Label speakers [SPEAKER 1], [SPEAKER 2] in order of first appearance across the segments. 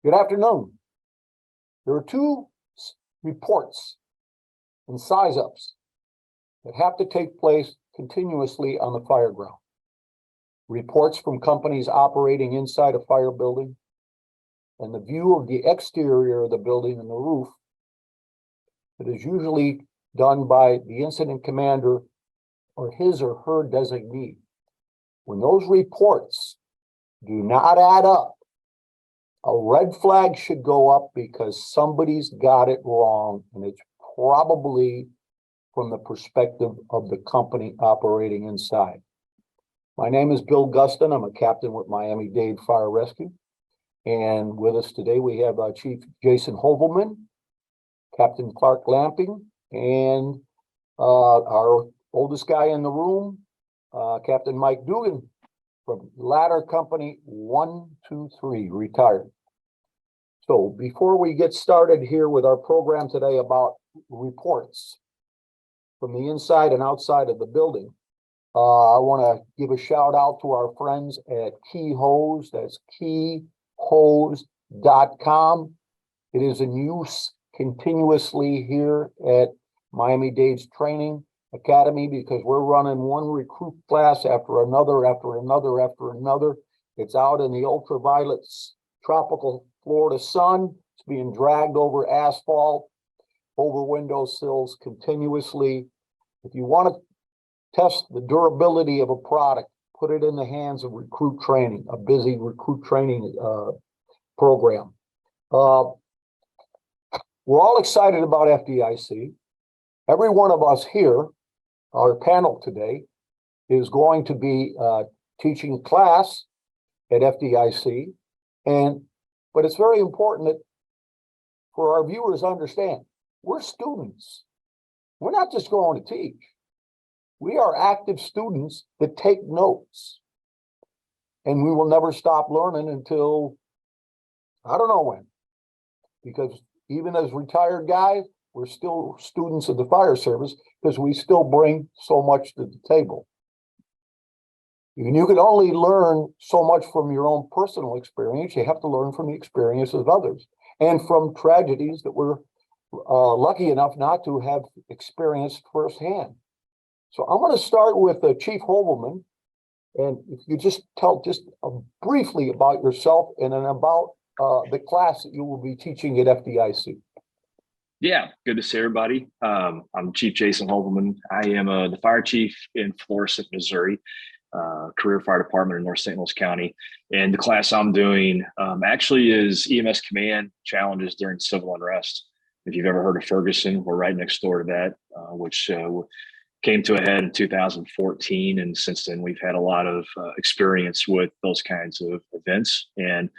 [SPEAKER 1] Good afternoon. There are two reports and size-ups that have to take place continuously on the fire ground. Reports from companies operating inside a fire building and the view of the exterior of the building and the roof that is usually done by the incident commander or his or her designee. When those reports do not add up, a red flag should go up because somebody's got it wrong, and it's probably from the perspective of the company operating inside. My name is Bill Gustin. I'm a captain with Miami-Dade Fire Rescue. And with us today, we have Chief Jason Hovelman, Captain Clark Lamping, and our oldest guy in the room, Captain Mike Dugan from Ladder Company 123, retired. So before we get started here with our program today about reports from the inside and outside of the building, I want to give a shout out to our friends at Key Hose. That's keyhose.com. It is in use continuously here at Miami-Dade's Training Academy because we're running one recruit class after another. It's out in the ultraviolet tropical Florida sun. It's being dragged over asphalt, over windowsills continuously. If you want to test the durability of a product, put it in the hands of recruit training, a busy recruit training program. We're all excited about FDIC. But one of us here, our panel today, is going to be teaching a class at FDIC. But it's very important that for our viewers to understand, we're students. We're not just going to teach. We are active students that take notes. And we will never stop learning until, I don't know when. Because even as retired guys, we're still students of the fire service because we still bring so much to the table. And you can only learn so much from your own personal experience. You have to learn from the experience of others and from tragedies that we're lucky enough not to have experienced firsthand. So I'm going to start with Chief Hovelman, and if you just tell briefly about yourself and then about the class that you will be teaching at FDIC.
[SPEAKER 2] Yeah, good to see everybody. I'm Chief Jason Hovelman. I am the fire chief in Florissant, Missouri, career fire department in North St. Louis County. And the class I'm doing actually is EMS command challenges during civil unrest. If you've ever heard of Ferguson, we're right next door to that, which came to a head in 2014. And since then, we've had a lot of experience with those kinds of events. And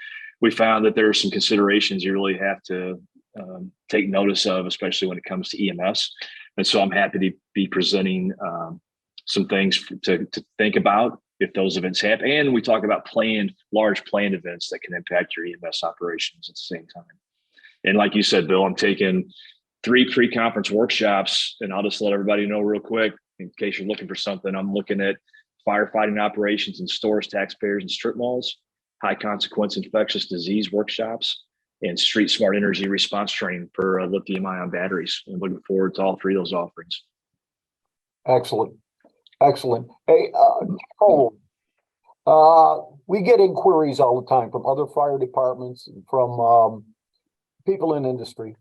[SPEAKER 2] we found that there are some considerations you really have to take notice of, especially when it comes to EMS. And so I'm happy to be presenting some things to think about if those events happen. And we talk about large planned events that can impact your EMS operations at the same time. And like you said, Bill, I'm taking 3 pre-conference workshops, and I'll just let everybody know real quick, in case you're looking for something. I'm looking at firefighting operations in stores, taxpayers, and strip malls, high consequence infectious disease workshops, and street smart energy response training for lithium ion batteries. I'm looking forward to all 3 of those offerings.
[SPEAKER 1] Excellent. Hey, we get inquiries all the time from other fire departments and from people in industry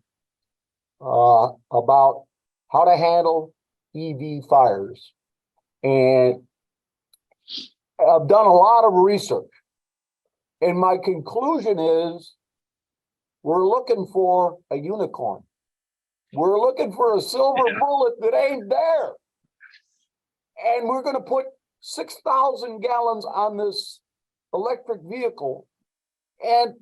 [SPEAKER 1] about how to handle EV fires. And I've done a lot of research. And my conclusion is we're looking for a unicorn. We're looking for a silver bullet that ain't there. And we're going to put 6,000 gallons on this electric vehicle, and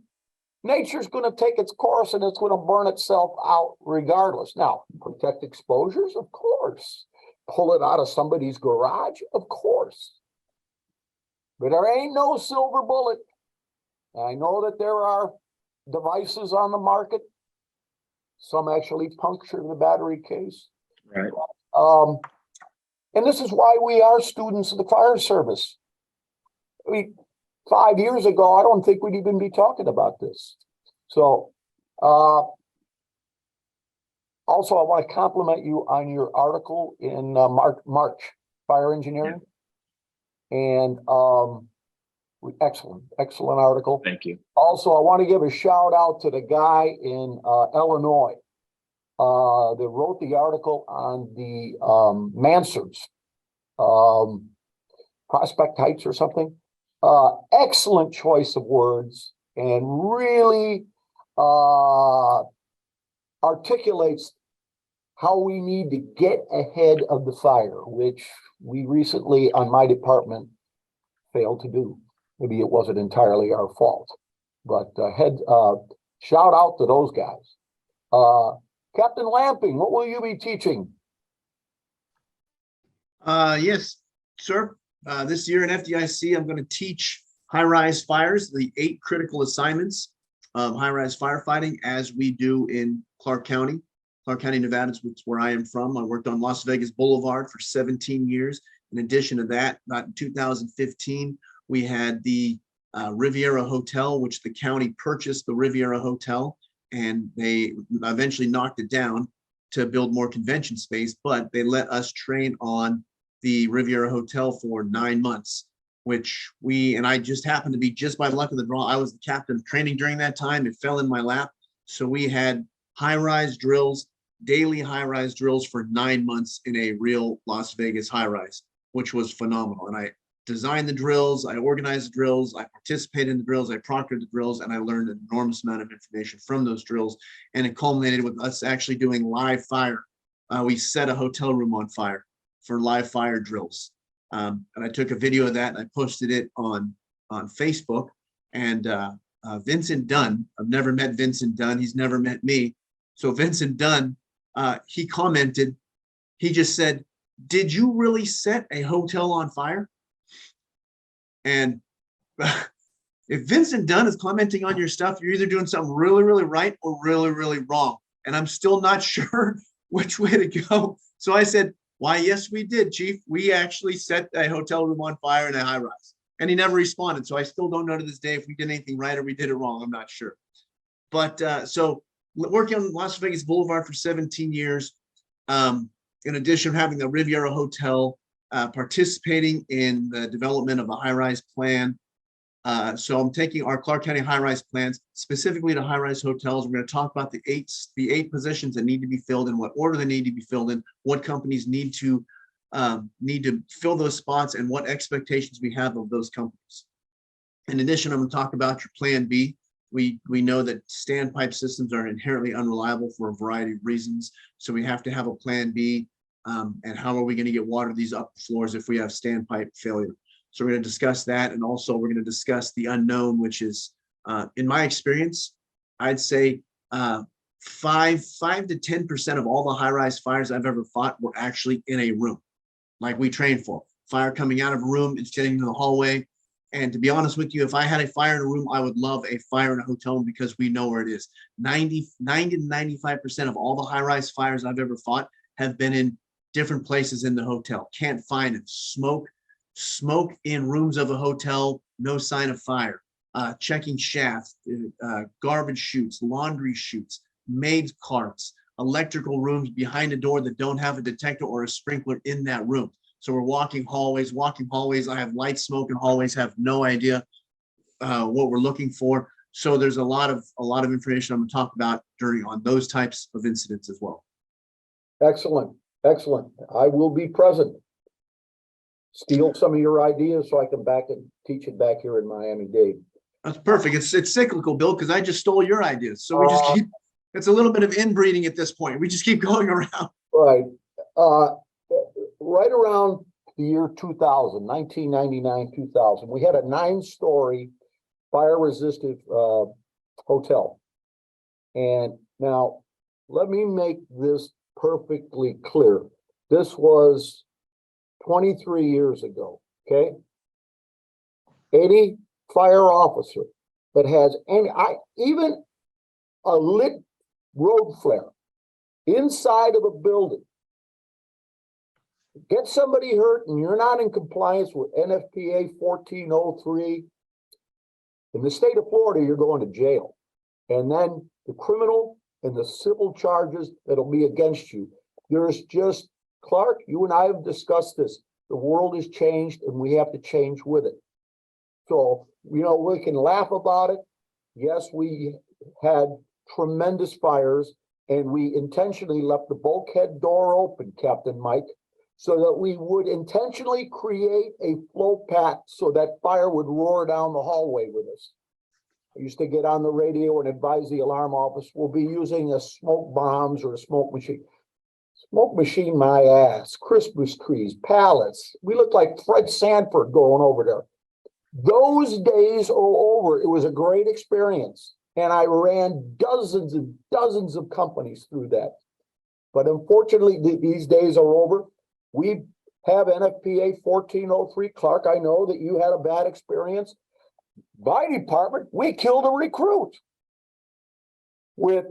[SPEAKER 1] nature's going to take its course and it's going to burn itself out regardless. Now, protect exposures, of course. Pull it out of somebody's garage, of course. But there ain't no silver bullet. I know that there are devices on the market. Some actually puncture the battery case.
[SPEAKER 2] Right.
[SPEAKER 1] And this is why we are students of the fire service. I mean, 5 years ago, I don't think we'd even be talking about this. So, also, I want to compliment you on your article in March Fire Engineering. And excellent article.
[SPEAKER 2] Thank you.
[SPEAKER 1] Also, I want to give a shout out to the guy in Illinois that wrote the article on the Mansards, Prospect Heights or something. Excellent choice of words and really articulates how we need to get ahead of the fire, which we recently on my department failed to do. Maybe it wasn't entirely our fault, but shout out to those guys. Captain Lamping, what will you be teaching?
[SPEAKER 3] Yes, sir. This year in FDIC, I'm going to teach high-rise fires, the 8 critical assignments of high-rise firefighting as we do in Clark County. Clark County, Nevada is where I am from. I worked on Las Vegas Boulevard for 17 years. In addition to that, in 2015, we had the Riviera Hotel, which the county purchased the Riviera Hotel, and they eventually knocked it down to build more convention space, but they let us train on the Riviera Hotel for 9 months, which I just happened to be, just by luck of the draw, I was the captain of training during that time. It fell in my lap. So we had high-rise drills, daily high-rise drills for 9 months in a real Las Vegas high-rise, which was phenomenal. And I designed the drills, I organized the drills, I participated in the drills, I proctored the drills, and I learned an enormous amount of information from those drills. And it culminated with us actually doing live fire. We set a hotel room on fire for live fire drills. And I took a video of that and I posted it on Facebook. And Vincent Dunn, I've never met Vincent Dunn, he's never met me. So Vincent Dunn, he commented, he just said, "Did you really set a hotel on fire?" And if Vincent Dunn is commenting on your stuff, you're either doing something really, really right or really, really wrong. And I'm still not sure which way to go. So I said, "Why, yes, we did, Chief. We actually set a hotel room on fire in a high rise." And he never responded. So I still don't know to this day if we did anything right or we did it wrong. I'm not sure. But so working on Las Vegas Boulevard for 17 years, in addition to having the Riviera Hotel, participating in the development of a high-rise plan. So I'm taking our Clark County high-rise plans specifically to high-rise hotels. We're going to talk about the eight positions that need to be filled, in what order they need to be filled in, what companies need to fill those spots, and what expectations we have of those companies. In addition, I'm going to talk about your plan B. We know that standpipe systems are inherently unreliable for a variety of reasons. So we have to have a plan B. And how are we going to get water to these upper floors if we have standpipe failure? So we're going to discuss that. And also we're going to discuss the unknown, which is, in my experience, I'd say 5 to 10% of all the high-rise fires I've ever fought were actually in a room, like we trained for. Fire coming out of a room and getting into the hallway. And to be honest with you, if I had a fire in a room, I would love a fire in a hotel room because we know where it is. 90 to 95% of all the high-rise fires I've ever fought have been in different places in the hotel. Can't find it. Smoke in rooms of a hotel, no sign of fire. Checking shafts, garbage chutes, laundry chutes, maid's carts, electrical rooms behind a door that don't have a detector or a sprinkler in that room. So we're walking hallways. I have light smoke in hallways, have no idea what we're looking for. So there's a lot of information I'm going to talk about on those types of incidents as well.
[SPEAKER 1] Excellent. I will be present. Steal some of your ideas so I can teach it back here in Miami-Dade.
[SPEAKER 3] That's perfect. It's cyclical, Bill, because I just stole your ideas. So we just keep, it's a little bit of inbreeding at this point. We just keep going around.
[SPEAKER 1] Right. Right around the year 2000, 1999, 2000, we had a 9-story fire-resistant hotel. And now let me make this perfectly clear. This was 23 years ago, okay? Any fire officer that has even a lit road flare inside of a building, get somebody hurt and you're not in compliance with NFPA 1403, in the state of Florida, you're going to jail. And then the criminal and the civil charges that'll be against you. There's just, Clark, you and I have discussed this. The world has changed and we have to change with it. So, you know, we can laugh about it. Yes, we had tremendous fires and we intentionally left the bulkhead door open, Captain Mike, so that we would intentionally create a flow path so that fire would roar down the hallway with us. I used to get on the radio and advise the alarm office, we'll be using a smoke bombs or a smoke machine. Smoke machine, my ass, Christmas trees, pallets. We looked like Fred Sanford going over there. Those days are over. It was a great experience. And I ran dozens and dozens of companies through that. But unfortunately, these days are over. We have NFPA 1403. Clark, I know that you had a bad experience. My department, we killed a recruit with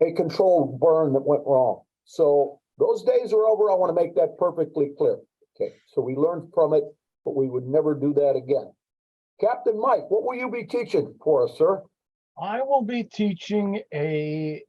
[SPEAKER 1] a controlled burn that went wrong. So those days are over. I want to make that perfectly clear. Okay, so we learned from it, but we would never do that again. Captain Mike, what will you be teaching for us, sir?
[SPEAKER 4] I will be teaching a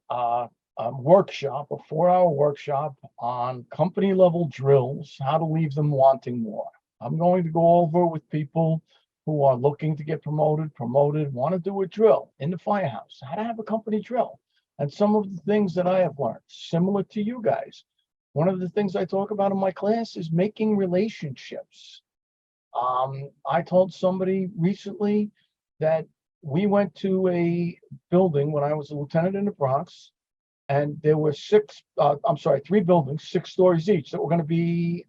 [SPEAKER 4] workshop, a 4-hour workshop on company level drills, how to leave them wanting more. I'm going to go over with people who are looking to get promoted, want to do a drill in the firehouse, how to have a company drill, and some of the things that I have learned, similar to you guys. One of the things I talk about in my class is making relationships. I told somebody recently that we went to a building when I was a lieutenant in the Bronx, and there were 3 buildings, 6 stories each, that were going to be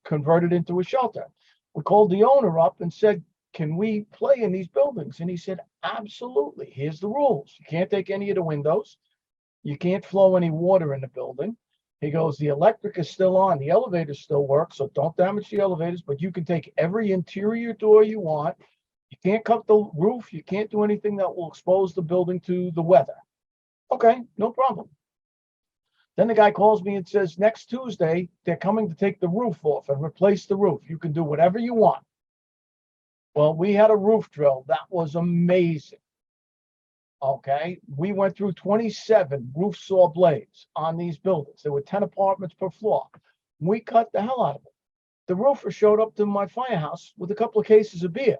[SPEAKER 4] converted into a shelter. We called the owner up and said, can we play in these buildings? And he said, absolutely. Here's the rules. You can't take any of the windows. You can't flow any water in the building. He goes, the electric is still on. The elevators still work, so don't damage the elevators, but you can take every interior door you want. You can't cut the roof. You can't do anything that will expose the building to the weather. Okay, no problem. Then the guy calls me and says, next Tuesday, they're coming to take the roof off and replace the roof. You can do whatever you want. Well, we had a roof drill. That was amazing. Okay, we went through 27 roof saw blades on these buildings. There were 10 apartments per floor. We cut the hell out of it. The roofer showed up to my firehouse with a couple of cases of beer.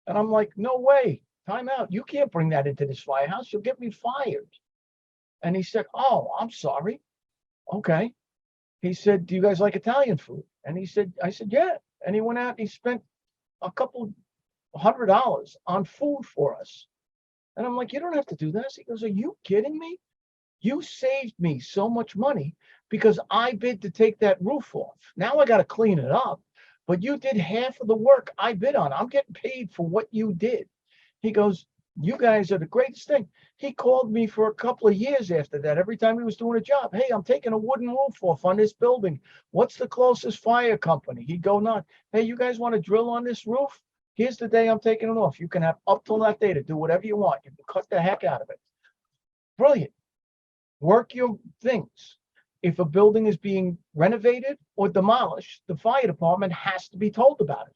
[SPEAKER 4] And I'm like, no way, time out. You can't bring that into this firehouse. You'll get me fired. And he said, oh, I'm sorry. Okay. He said, do you guys like Italian food? And I said, yeah. And he went out and he spent a couple $100 on food for us. And I'm like, you don't have to do this. He goes, are you kidding me? You saved me so much money because I bid to take that roof off. Now I got to clean it up, but you did half of the work I bid on. I'm getting paid for what you did. He goes, you guys are the greatest thing. He called me for a couple of years after that. Every time he was doing a job, hey, I'm taking a wooden roof off on this building. What's the closest fire company? He'd go, not, hey, you guys want to drill on this roof? Here's the day I'm taking it off. You can have up till that day to do whatever you want. You can cut the heck out of it. Brilliant. Work your things. If a building is being renovated or demolished, the fire department has to be told about it.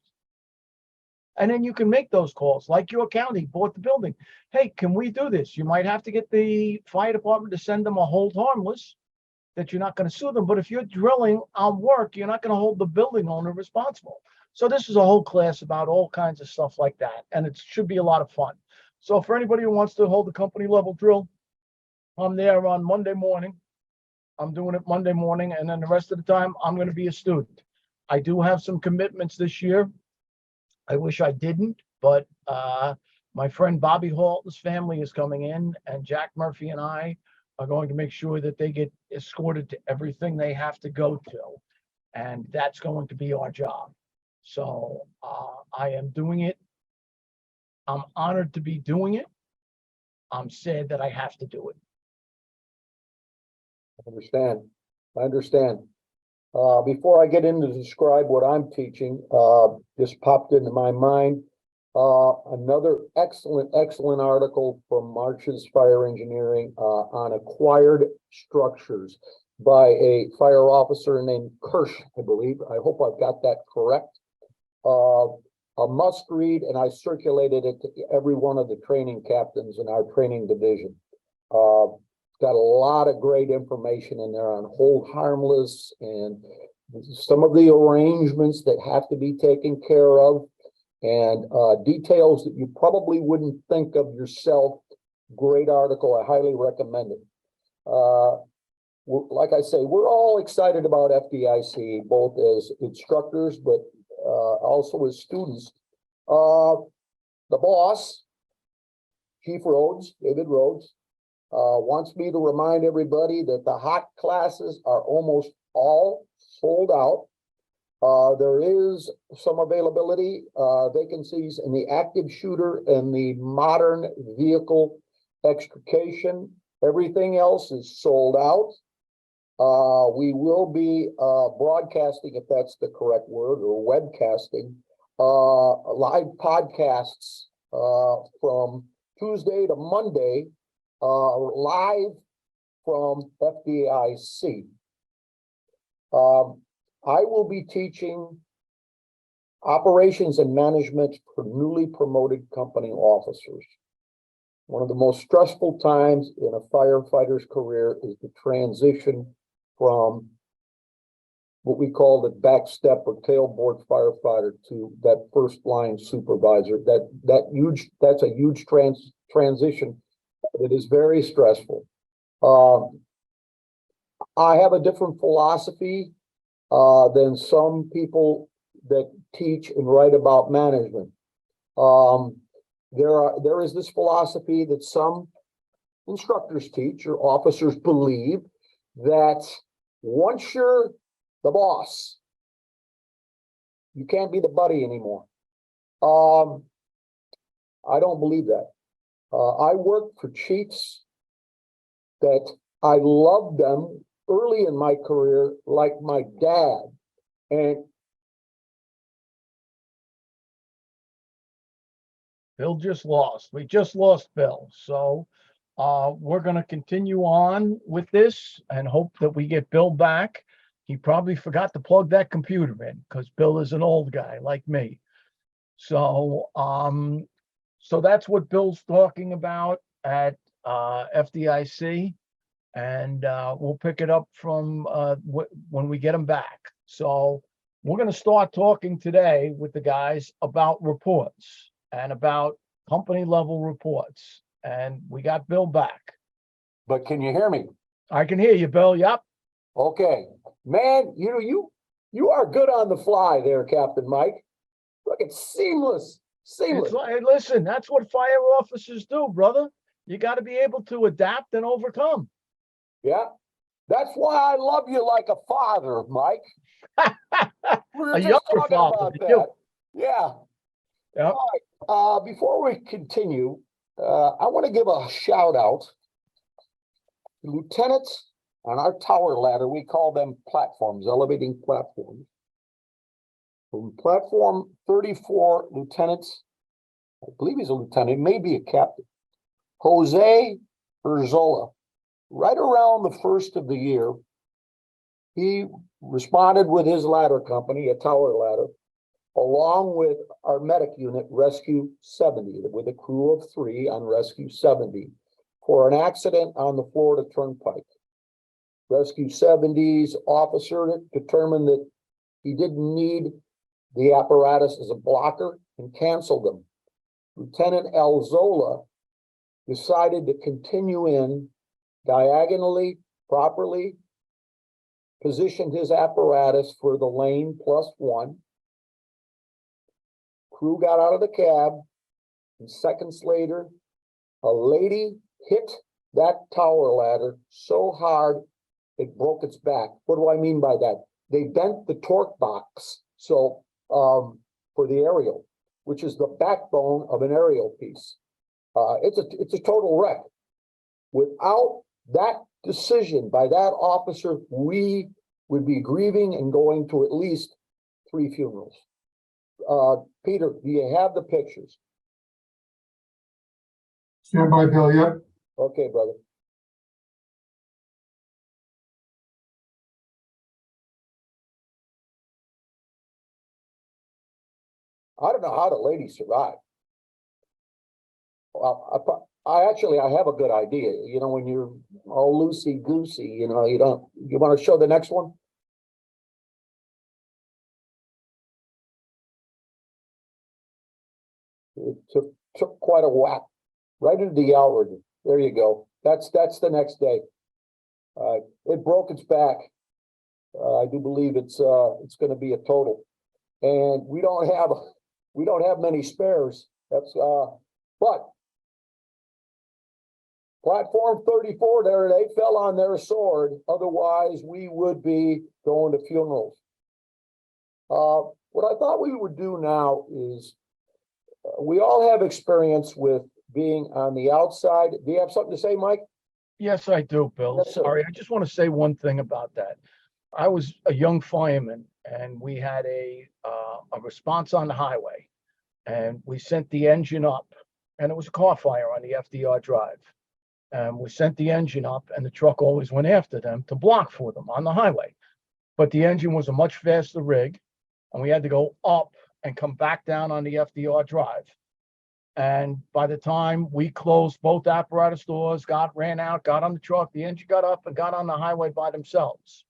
[SPEAKER 4] And then you can make those calls, like your county bought the building. Hey, can we do this? You might have to get the fire department to send them a hold harmless that you're not going to sue them. But if you're drilling on work, you're not going to hold the building owner responsible. So this is a whole class about all kinds of stuff like that. And it should be a lot of fun. So for anybody who wants to hold a company level drill, I'm there on Monday morning. I'm doing it Monday morning. And then the rest of the time, I'm going to be a student. I do have some commitments this year. I wish I didn't, but my friend Bobby Halton's family is coming in, and Jack Murphy and I are going to make sure that they get escorted to everything they have to go to. And that's going to be our job. So I am doing it. I'm honored to be doing it. I'm sad that I have to do it.
[SPEAKER 1] I understand. Before I get into describe what I'm teaching, just popped into my mind. Another excellent article from March's Fire Engineering on acquired structures by a fire officer named Kirsch, I believe. I hope I've got that correct. A must read, and I circulated it to every one of the training captains in our training division. Got a lot of great information in there on hold harmless and some of the arrangements that have to be taken care of, and details that you probably wouldn't think of yourself. Great article. I highly recommend it. Like I say, we're all excited about FDIC, both as instructors, but also as students. The boss, Chief Rhodes, David Rhodes, wants me to remind everybody that the hot classes are almost all sold out. There is some availability, vacancies in the active shooter and the modern vehicle extrication. Everything else is sold out. We will be broadcasting, if that's the correct word, or webcasting, live podcasts from Tuesday to Monday, live from FDIC. I will be teaching operations and management for newly promoted company officers. One of the most stressful times in a firefighter's career is the transition from what we call the backstep or tailboard firefighter to that first line supervisor. That's a huge transition that is very stressful. I have a different philosophy than some people that teach and write about management. There is this philosophy that some instructors teach or officers believe that once you're the boss, you can't be the buddy anymore. I don't believe that. I worked for chiefs that I loved them early in my career, like my dad. And
[SPEAKER 4] Bill just lost. We just lost Bill. So we're going to continue on with this and hope that we get Bill back. He probably forgot to plug that computer in because Bill is an old guy like me. So so that's what Bill's talking about at FDIC. And we'll pick it up from when we get him back. So we're going to start talking today with the guys about reports and about company level reports. And we got Bill back.
[SPEAKER 1] but can you hear me?
[SPEAKER 4] I can hear you, Bill. Yep.
[SPEAKER 1] Okay, man. You are good on the fly there, Captain Mike. Look, it's seamless.
[SPEAKER 4] It's like, listen, that's what fire officers do, brother. You got to be able to adapt and overcome.
[SPEAKER 1] Yeah, that's why I love you like a father, Mike. We were
[SPEAKER 4] A
[SPEAKER 1] just
[SPEAKER 4] younger
[SPEAKER 1] talking
[SPEAKER 4] father
[SPEAKER 1] about
[SPEAKER 4] than you.
[SPEAKER 1] that. Yeah.
[SPEAKER 4] Yep.
[SPEAKER 1] All right. Before we continue, I want to give a shout out to lieutenants on our tower ladder. We call them platforms, elevating platforms. From platform 34, lieutenants, I believe he's a lieutenant, maybe a captain, Jose Urzola. Right around the first of the year, he responded with his ladder company, a tower ladder, along with our medic unit, Rescue 70, with a crew of 3 on Rescue 70, for an accident on the Florida Turnpike. Rescue 70's officer determined that he didn't need the apparatus as a blocker and canceled them. Lieutenant Alzola decided to continue in diagonally, properly, positioned his apparatus for the lane +1. Crew got out of the cab, and seconds later, a lady hit that tower ladder so hard it broke its back. What do I mean by that? They bent the torque box for the aerial, which is the backbone of an aerial piece. It's a total wreck. Without that decision by that officer, we would be grieving and going to at least 3 funerals. Peter, do you have the pictures?
[SPEAKER 5] Stand by, Bill. Yep.
[SPEAKER 1] Okay, brother. I don't know how the lady survived. Well, I have a good idea. You know, when you're all loosey goosey, you know, you want to show the next one? It took quite a whack right into the outward. There you go. That's the next day. It broke its back. I do believe it's going to be a total, and we don't have many spares. That's but platform 34 there, they fell on their sword. Otherwise, we would be going to funerals. What I thought we would do now is we all have experience with being on the outside. Do you have something to say, Mike?
[SPEAKER 4] Yes, I do, Bill.
[SPEAKER 1] Yes, sir.
[SPEAKER 4] Sorry, I just want to say one thing about that. I was a young fireman and we had a response on the highway, and we sent the engine up, and it was a car fire on the FDR drive. And we sent the engine up, and the truck always went after them to block for them on the highway. But the engine was a much faster rig, and we had to go up and come back down on the FDR drive. And by the time we closed both apparatus doors, ran out, got on the truck, the engine got up and got on the highway by themselves.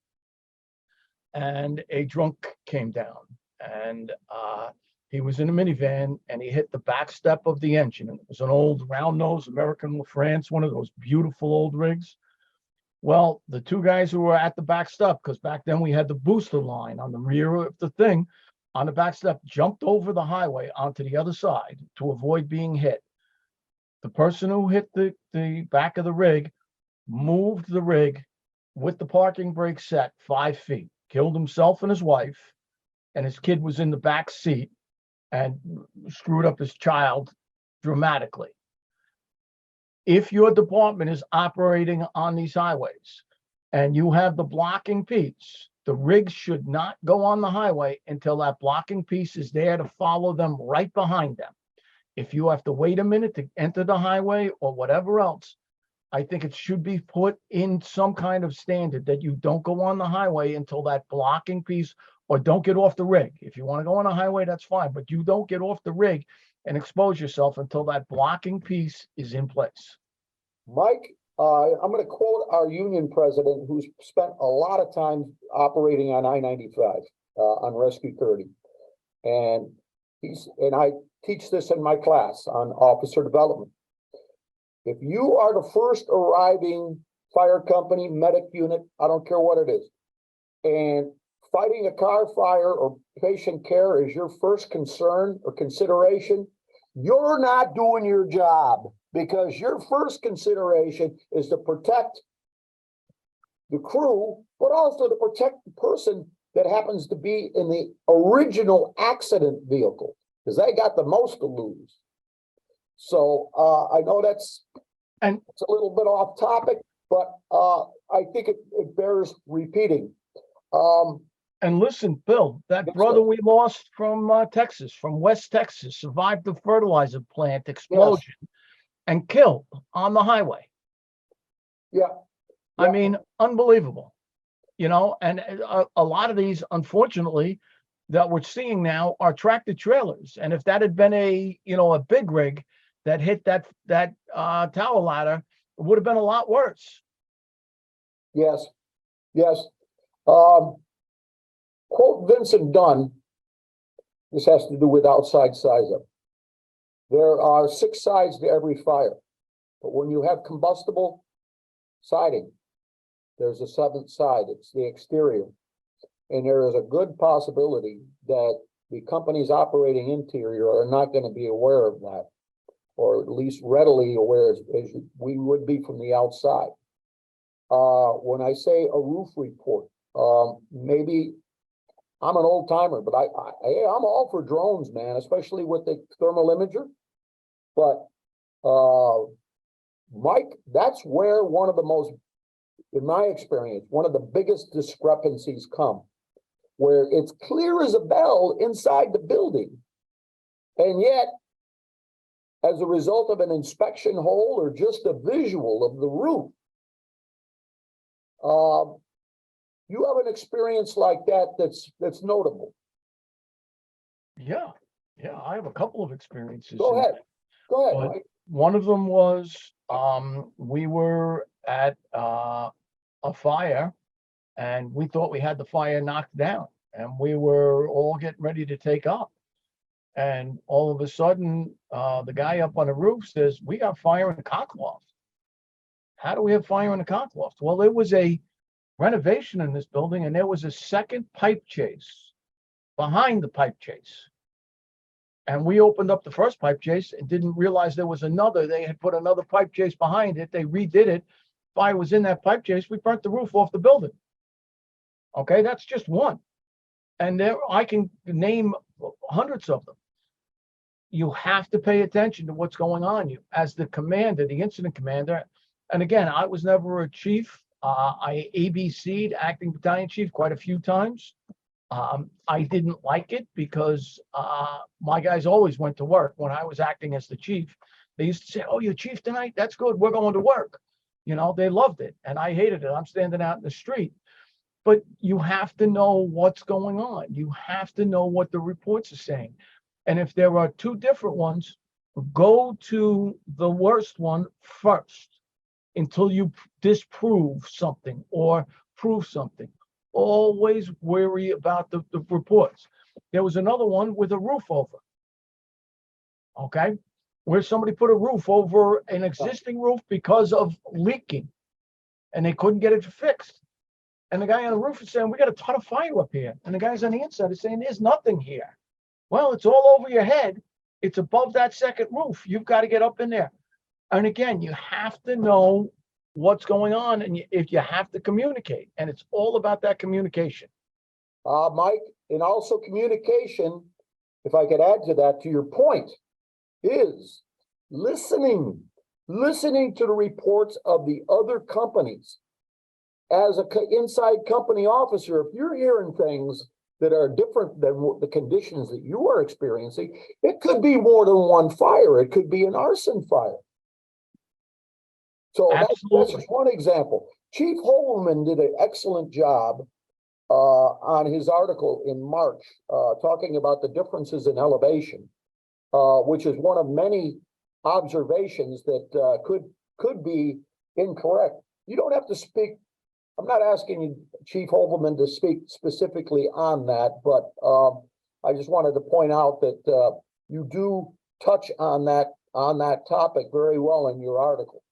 [SPEAKER 4] And a drunk came down, and he was in a minivan, and he hit the back step of the engine. And it was an old round nose American LaFrance, one of those beautiful old rigs. Well, the two guys who were at the back step, because back then we had the booster line on the rear of the thing, on the back step, jumped over the highway onto the other side to avoid being hit. The person who hit the back of the rig moved the rig with the parking brake set 5 feet, killed himself and his wife, and his kid was in the back seat, and screwed up his child dramatically. If your department is operating on these highways and you have the blocking piece, the rig should not go on the highway until that blocking piece is there to follow them right behind them. If you have to wait a minute to enter the highway or whatever else, I think it should be put in some kind of standard that you don't go on the highway until that blocking piece, or don't get off the rig. If you want to go on a highway, that's fine, but you don't get off the rig and expose yourself until that blocking piece is in place.
[SPEAKER 1] Mike, I'm going to quote our union president, who's spent a lot of time operating on I-95 on Rescue 30. And I teach this in my class on officer development. If you are the first arriving fire company, medic unit, I don't care what it is, and fighting a car fire or patient care is your first concern or consideration, you're not doing your job, because your first consideration is to protect the crew, but also to protect the person that happens to be in the original accident vehicle, because they got the most to lose. So I know it's a little bit off topic, but I think it bears repeating.
[SPEAKER 4] And listen, Bill, that brother we lost from Texas, from West Texas, survived the fertilizer plant explosion and killed on the highway.
[SPEAKER 1] Yeah.
[SPEAKER 4] I mean, unbelievable. You know, and a lot of these, unfortunately, that we're seeing now are tractor trailers. And if that had been a big rig that hit that tower ladder, it would have been a lot worse.
[SPEAKER 1] Yes. Quote Vincent Dunn, this has to do with outside size up. There are 6 sides to every fire, but when you have combustible siding, there's a 7th side. It's the exterior. And there is a good possibility that the companies operating interior are not going to be aware of that, or at least readily aware as we would be from the outside. When I say a roof report, maybe I'm an old timer, but I'm all for drones, man, especially with the thermal imager. But Mike, that's where one of the most, in my experience, one of the biggest discrepancies come, where it's clear as a bell inside the building, and yet, as a result of an inspection hole or just a visual of the roof, you have an experience like that that's notable.
[SPEAKER 4] Yeah, I have a couple of experiences.
[SPEAKER 1] Go ahead,
[SPEAKER 4] But
[SPEAKER 1] Mike.
[SPEAKER 4] One of them was, we were at, a fire and we thought we had the fire knocked down and we were all getting ready to take up. And all of a sudden, the guy up on the roof says, "We got fire in the cockloft." How do we have fire in the cockloft? Well, there was a renovation in this building and there was a second pipe chase behind the pipe chase. And we opened up the first pipe chase and didn't realize there was another. They had put another pipe chase behind it. They redid it. Fire was in that pipe chase. We burnt the roof off the building. Okay, that's just one. And there, I can name hundreds of them. You have to pay attention to what's going on. You, as the commander, the incident commander, and again, I was never a chief. I ABC'd, acting battalion chief, quite a few times. I didn't like it because my guys always went to work when I was acting as the chief. They used to say, "Oh, you're chief tonight? That's good. We're going to work." You know, they loved it and I hated it. I'm standing out in the street. But you have to know what's going on. You have to know what the reports are saying. And if there are two different ones, go to the worst one first until you disprove something or prove something. Always worry about the reports. There was another one with a roof over. Okay, where somebody put a roof over an existing roof because of leaking and they couldn't get it fixed. And the guy on the roof is saying, "We got a ton of fire up here." And the guys on the inside are saying, "There's nothing here." Well, it's all over your head. It's above that second roof. You've got to get up in there. And again, you have to know what's going on and if you have to communicate. And it's all about that communication.
[SPEAKER 1] Mike, and also communication, if I could add to that, to your point, is listening to the reports of the other companies. As a inside company officer, if you're hearing things that are different than the conditions that you are experiencing, it could be more than one fire. It could be an arson fire. So that's just one example. Chief Holman did an excellent job on his article in March, talking about the differences in elevation, which is one of many observations that could be incorrect. You don't have to speak. I'm not asking you, Chief Holman, to speak specifically on that, but I just wanted to point out that you do touch on that topic very well in your article.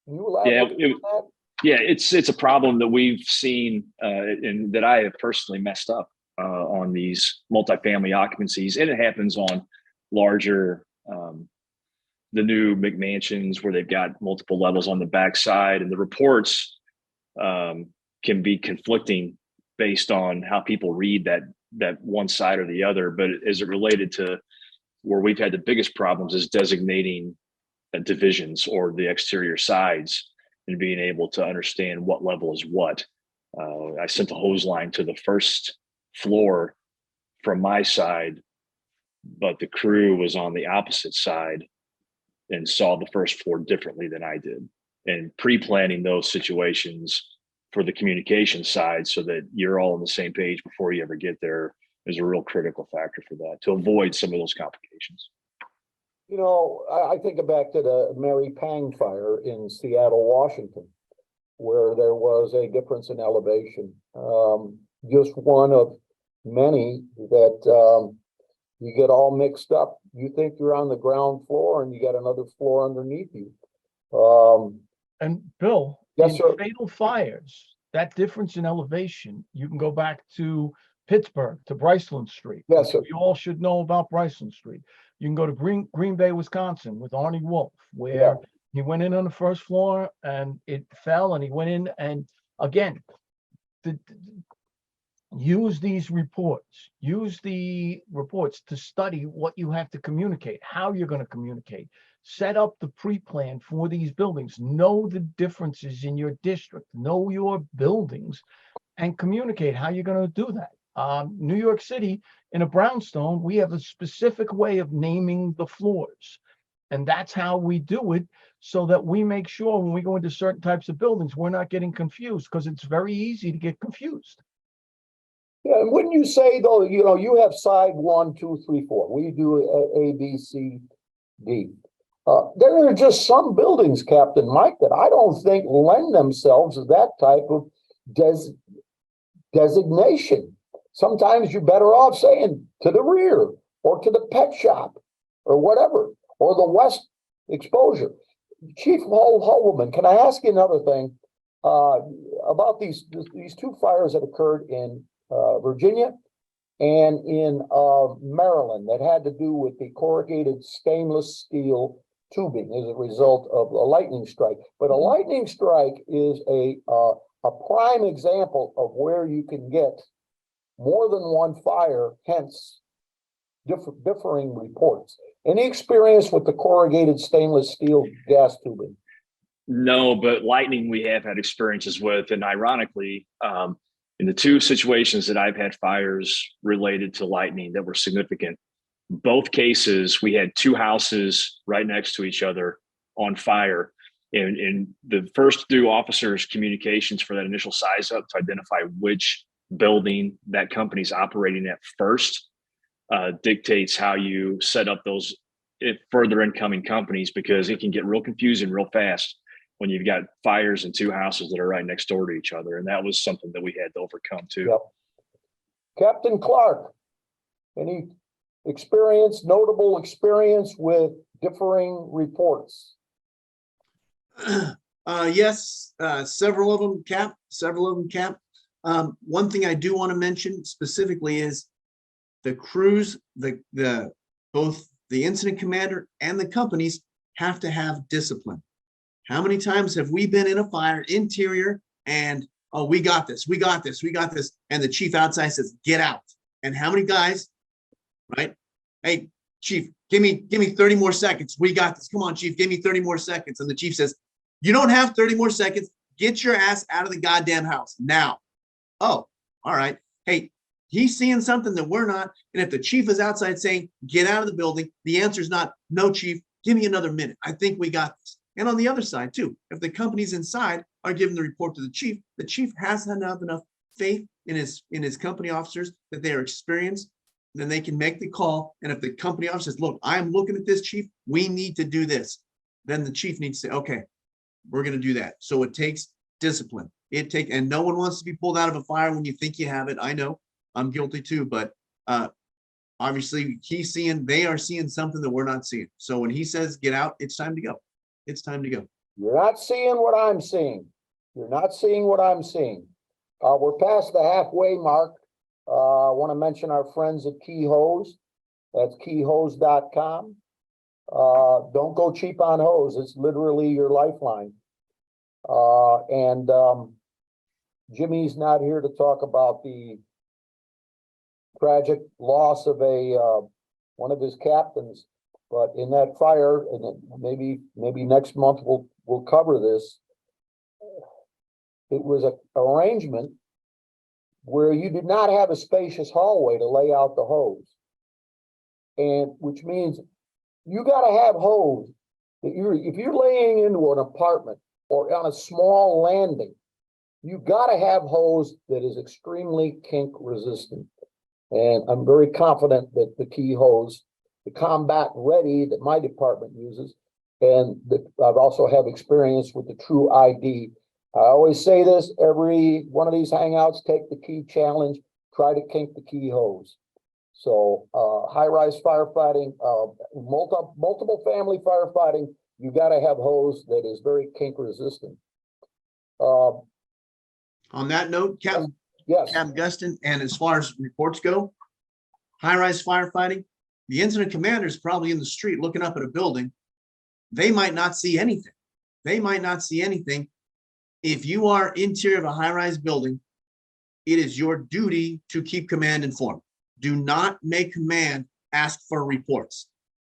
[SPEAKER 1] Can you elaborate on that?
[SPEAKER 2] Yeah, it's a problem that we've seen and that I have personally messed up on these multifamily occupancies, and it happens on larger the new McMansions where they've got multiple levels on the backside, and the reports can be conflicting based on how people read that one side or the other. But as it related to where we've had the biggest problems is designating divisions or the exterior sides and being able to understand what level is what. I sent the hose line to the first floor from my side, but the crew was on the opposite side and saw the first floor differently than I did. And pre-planning those situations for the communication side so that you're all on the same page before you ever get there is a real critical factor for that, to avoid some of those complications.
[SPEAKER 1] You know, I think back to the Mary Pang fire in Seattle, Washington, where there was a difference in elevation. Just one of many that you get all mixed up. You think you're on the ground floor and you got another floor underneath you.
[SPEAKER 4] And Bill,
[SPEAKER 1] yes,
[SPEAKER 4] in
[SPEAKER 1] sir.
[SPEAKER 4] fatal fires, that difference in elevation, you can go back to Pittsburgh, to Bryceland Street.
[SPEAKER 1] Yes, sir.
[SPEAKER 4] You all should know about Bryceland Street. You can go to Green Bay, Wisconsin with Arnie Wolf, where he went in on the first floor and it fell and he went in. And again, use these reports, use the reports to study what you have to communicate, how you're going to communicate, set up the pre-plan for these buildings, know the differences in your district, know your buildings, and communicate how you're going to do that. New York City, in a brownstone, we have a specific way of naming the floors. And that's how we do it, so that we make sure when we go into certain types of buildings, we're not getting confused, because it's very easy to get confused.
[SPEAKER 1] Yeah, and wouldn't you say though, you have side 1, 2, 3, 4. We do A, B, C, D. There are just some buildings, Captain Mike, that I don't think lend themselves to that type of designation. Sometimes you're better off saying to the rear or to the pet shop or whatever, or the west exposure. Chief Holman, can I ask you another thing about these two fires that occurred in Virginia and in Maryland that had to do with the corrugated stainless steel tubing as a result of a lightning strike? But a lightning strike is a prime example of where you can get more than one fire, hence differing reports. Any experience with the corrugated stainless steel gas tubing?
[SPEAKER 2] No, but lightning we have had experiences with, and ironically, in the two situations that I've had fires related to lightning that were significant, both cases we had two houses right next to each other on fire. And the first through officers' communications for that initial size up to identify which building that company's operating at first dictates how you set up those further incoming companies, because it can get real confusing real fast when you've got fires in two houses that are right next door to each other. And that was something that we had to overcome too.
[SPEAKER 1] Yep. Captain Clark, any notable experience with differing reports?
[SPEAKER 3] Yes, several of them, Cap. One thing I do want to mention specifically is the crews, both the incident commander and the companies have to have discipline. How many times have we been in a fire interior and, oh, we got this, and the chief outside says, get out. And how many guys, right? Hey, chief, give me 30 more seconds. We got this. Come on, chief, give me 30 more seconds. And the chief says, you don't have 30 more seconds. Get your ass out of the goddamn house now. Oh, all right. Hey, he's seeing something that we're not. And if the chief is outside saying, get out of the building, the answer is not, no, chief, give me another minute. I think we got this. And on the other side too, if the companies inside are giving the report to the chief has enough faith in his company officers that they are experienced, then they can make the call. And if the company officer says, look, I'm looking at this, chief, we need to do this, then the chief needs to say, okay, we're going to do that. So it takes discipline. And no one wants to be pulled out of a fire when you think you have it. I know I'm guilty too, but obviously they are seeing something that we're not seeing. So when he says, get out, it's time to go. It's time to go.
[SPEAKER 1] You're not seeing what I'm seeing. You're not seeing what I'm seeing. We're past the halfway mark. I want to mention our friends at Key Hose. That's keyhose.com. Don't go cheap on hose. It's literally your lifeline. And Jimmy's not here to talk about the tragic loss of one of his captains. But in that fire, and maybe next month we'll cover this. It was an arrangement where you did not have a spacious hallway to lay out the hose, and which means you got to have hose that if you're laying into an apartment or on a small landing, you got to have hose that is extremely kink resistant. And I'm very confident that the Key Hose, the combat ready that my department uses, and that I've also have experience with the True ID. I always say this, every one of these hangouts, take the key challenge, try to kink the Key Hose. So high-rise firefighting, multiple family firefighting, you got to have hose that is very kink resistant.
[SPEAKER 3] On that note, Captain
[SPEAKER 1] Yes.
[SPEAKER 3] Gustin, and as far as reports go, high-rise firefighting, the incident commander is probably in the street looking up at a building. They might not see anything. If you are interior of a high-rise building, it is your duty to keep command informed. Do not make command ask for reports.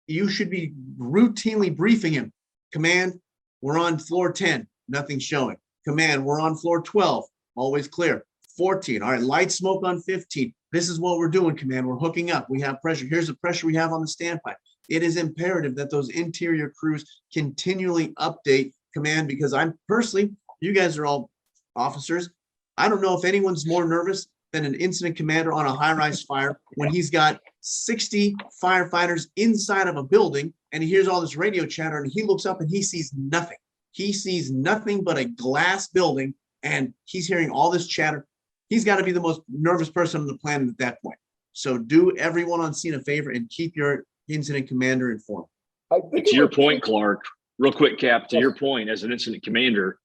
[SPEAKER 3] You should be routinely briefing him. Command, we're on floor 10, nothing showing. Command, we're on floor 12, always clear. 14, all right, light smoke on 15. This is what we're doing, command. We're hooking up. We have pressure. Here's the pressure we have on the standpipe. It is imperative that those interior crews continually update command, because I'm personally, you guys are all officers. I don't know if anyone's more nervous than an incident commander on a high-rise fire when he's got 60 firefighters inside of a building and he hears all this radio chatter and he looks up and he sees nothing. He sees nothing but a glass building and he's hearing all this chatter. He's got to be the most nervous person on the planet at that point. So do everyone on scene a favor and keep your incident commander informed.
[SPEAKER 2] To your point, Clark, real quick, Cap, to your point, as an incident commander,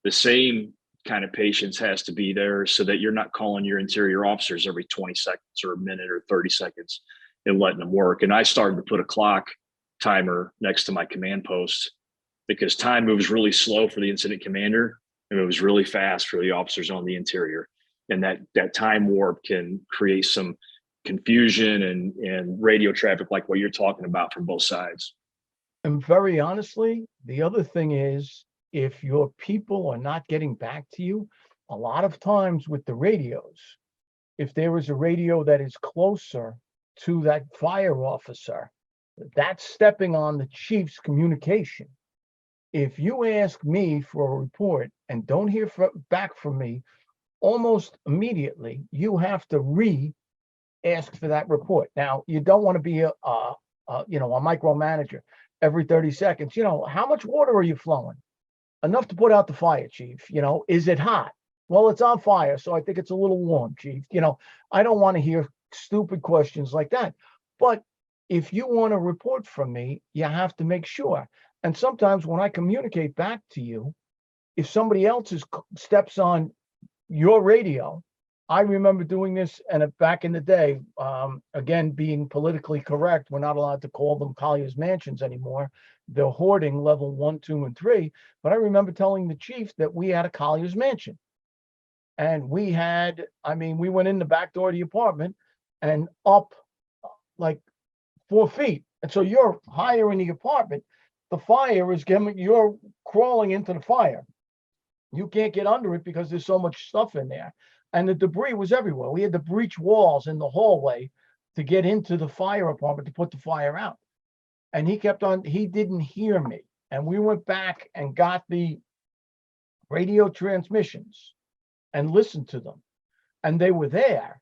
[SPEAKER 2] the same kind of patience has to be there so that you're not calling your interior officers every 20 seconds or a minute or 30 seconds and letting them work. And I started to put a clock timer next to my command post because time moves really slow for the incident commander and it was really fast for the officers on the interior. And that time warp can create some confusion and radio traffic like what you're talking about from both sides.
[SPEAKER 4] And very honestly, the other thing is, if your people are not getting back to you, a lot of times with the radios, if there is a radio that is closer to that fire officer, that's stepping on the chief's communication. If you ask me for a report and don't hear back from me, almost immediately, you have to ask for that report. Now, you don't want to be a micromanager every 30 seconds. How much water are you flowing? Enough to put out the fire, chief. Is it hot? Well, it's on fire, so I think it's a little warm, chief. I don't want to hear stupid questions like that. But if you want a report from me, you have to make sure. And sometimes when I communicate back to you, if somebody else steps on your radio, I remember doing this, and back in the day, again, being politically correct, we're not allowed to call them Collier's Mansions anymore. They're hoarding level 1, 2, and 3. But I remember telling the chief that we had a Collier's Mansion. And we went in the back door of the apartment and up like 4 feet. And so you're higher in the apartment. The fire is you're crawling into the fire. You can't get under it because there's so much stuff in there. And the debris was everywhere. We had to breach walls in the hallway to get into the fire apartment to put the fire out. And he didn't hear me. And we went back and got the radio transmissions and listened to them. And they were there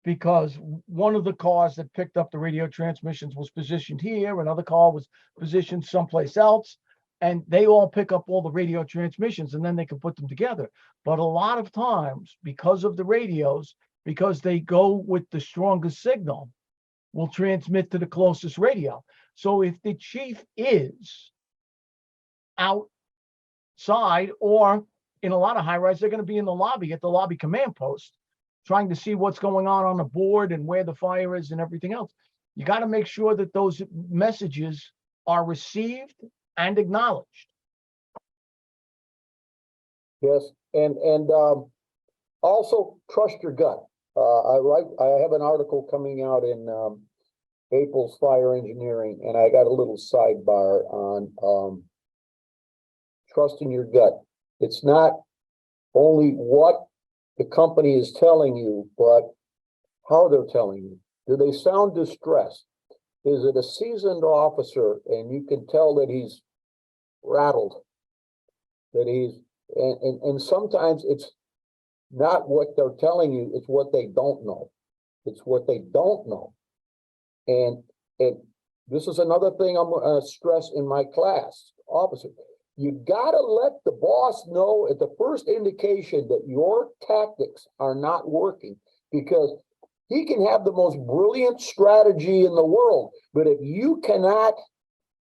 [SPEAKER 4] because one of the cars that picked up the radio transmissions was positioned here. Another car was positioned someplace else. And they all pick up all the radio transmissions and then they can put them together. But a lot of times, because of the radios, because they go with the strongest signal, will transmit to the closest radio. So if the chief is outside, or in a lot of high rise, they're going to be in the lobby at the lobby command post, trying to see what's going on the board and where the fire is and everything else. You got to make sure that those messages are received and acknowledged.
[SPEAKER 1] Yes, and also trust your gut. I have an article coming out in April's Fire Engineering, and I got a little sidebar on trusting your gut. It's not only what the company is telling you, but how they're telling you. Do they sound distressed? Is it a seasoned officer and you can tell that he's rattled, that and sometimes it's not what they're telling you, it's what they don't know. It's what they don't know. And this is another thing I'm going to stress in my class, officer. You got to let the boss know at the first indication that your tactics are not working, because he can have the most brilliant strategy in the world, but if you cannot